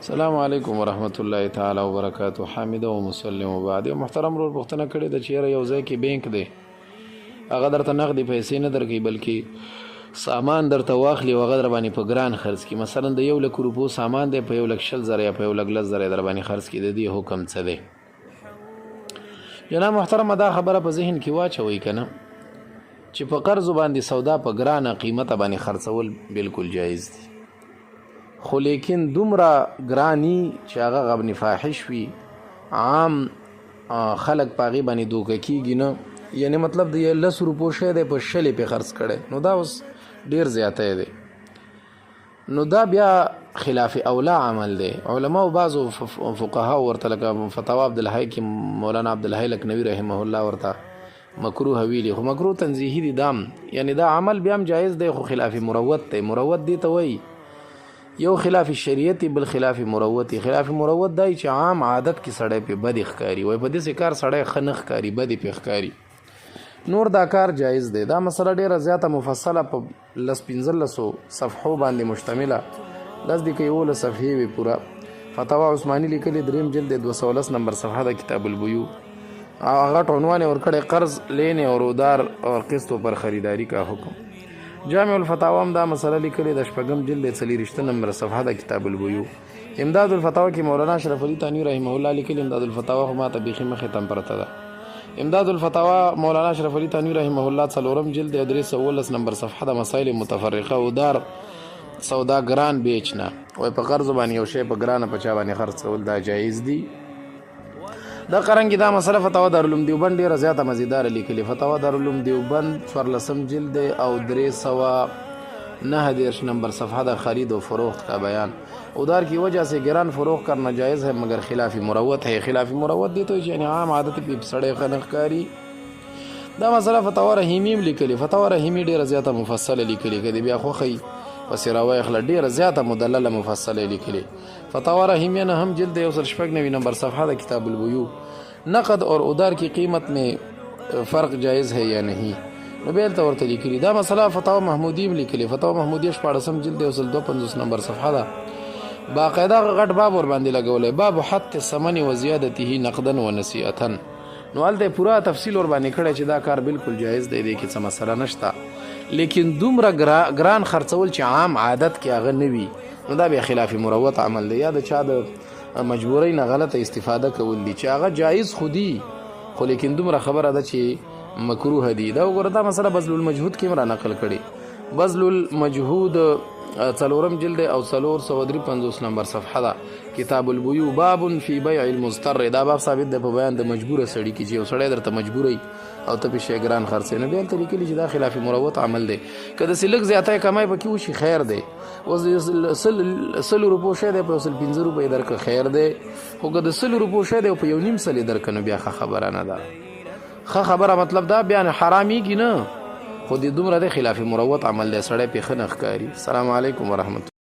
السلام علیکم ورحمت الله تعالی وبرکاتہ. حامد او مسلم وبعد. محترم رور پختنه کړي د چیرې یو ځای کې بینک دی، هغه درته نغدي پیسې نه درکوي بلکې سامان درته واخلي او هغه در باندې په ګران خرڅ کړي. مثلا د 1 لک روپو سامان دی په 1,20,000 یا په 1,10,000 در باندې خرڅ کړي. د دې حکم څه دی؟ جناب محترم دا خبره په ذهن کې واچوي کنه چې په قرض باندې سودا په ګرانه قیمته باندې خرڅول بالکل جایز دي، خو لیکن دومره ګرانی چې هغه غبن فاحش وي، عام خلق پاغي باندې دوکه کیږي نه. یعنی مطلب د 10 روپو شه د په شلې په خرڅ کړي، نو دا اوس ډیر زیاته دی، نو دا بیا خلاف اولا عمل دی. علما او بعض فقها ورته لکه فتاوا عبد الحی کې مولانا عبد الحی لکنوی رحمه الله ورته مکروه ویلی، خو مکروه تنزیهی دی دام، یعنی دا عمل بیا هم جایز دی خو خلاف مروت دی. مروت دی ته وایي یو خلاف شریعت بل خلاف مروت. خلاف مروت دی چې عام عادت کې سړی په بد ښکاری وای، په دې کار سړی خنخ کاری بد په ښکاری، نور دا کار جایز دی. دا مسله ډیره زیاته مفصله په 1500 صفحو باندې مشتمله، لږ دی کې ول صفحې وی پورا فتاوا عثماني لیکلي دریم جلد 210 نمبر صفحه د کتاب البیوع. هغه عنوان ورکړی قرض لینے اور ادار اور قسطوں پر خریداری کا حکم. جامع الفتاوا هم دا مسله لیکلې د شپږم جلد 43 نمبر صفحه د کتاب البیوع. امداد الفتاوا کې مولانا اشرف علي تانوی رحمه الله لیکلي. امداد الفتاوا خو ماته بیخي مخې تم پرته ده. امداد الفتاوا مولانا اشرف علي تانوی رحمه الله 4 جلد 319 نمبر صفحه د مسائل متفرقه ودار سودا ګران بیچنا وای په قرض باندې یو شی په ګرانه پچا باندې خرڅول دا جایز دي. دا قرنګي دا مسله فتاوا دارالعلوم دیوبند ډیره زیاته مزیدار لیکلي. فتاوا دارالعلوم دیوبند 14 جلد او 309 نمبر صفحه د خرید و فروخت کا بیان. ادار کی وجہ سے گران فروخت کرنا جائز ہے مگر خلاف مروت ہے. خلاف مروت دی تو یعنی عام عادت په سړی خنخ کاری. دا مسله فتاوا رحیمی لیکلي. فتاوا رحیمی ډیره زیاته مفصله لیکلي، کدی بیا خو خی پس راوي خل ډیره زیاته مدلله مفصله لیکلي. فتاوا رحیمیہ نے ہم جلد 196 نمبر صفحہ دا کتاب البیوع. نقد اور ادار کی قیمت میں فرق جائز ہے یا نہیں نبیل طور لیکلی. دا مسئلہ فتاوا محمودی میں لیکلی. فتاوا محمودی 14 جلد 255 نمبر صفحہ دا باقاعدہ غټ باب ور باندې لګولې، باب حد الثمن وزیادته نقدا ونسیئه. نو الته پورا تفصیل ور باندې کړی چې دا کار بالکل جایز دی، کې څه مسله نشته. لیکن دومره ګران خرڅول چې عام عادت کې هغه نه وي، نو دا به خلاف مروت عمل دی. یا د چا د مجبورۍ نه غلطه استفاده کول دي چې هغه جایز خودي، خو لیکن دومره خبره ده چې مکروه دي. دا وګوره دا مسله بذل المجهود کې مرا نقل کړي. بذل المجهود 4 جلد او 453 نمبر صفحه ده کتاب البیوع. باب فی بیع المضطر. دا باب ثابت ده په بیان د مجبور سړی کې چې یو سړی درته مجبوري او ته په شیګران خرڅې نه بیل طریقې چې دا خلاف مروت عمل دی. کله سلک زیاته کمای پکې وشي خیر دی، اوس 100 روپو شه دی په 15 روپۍ درک خیر دی، خو که د 100 روپو شه دی په 1.5 سلې درک نو بیا خبره نه ده. خبره مطلب دا بیان حراميږي نه، خو دې دومره د خلاف مروت عمل دی، سړی په خنخ کاری. السلام علیکم ورحمت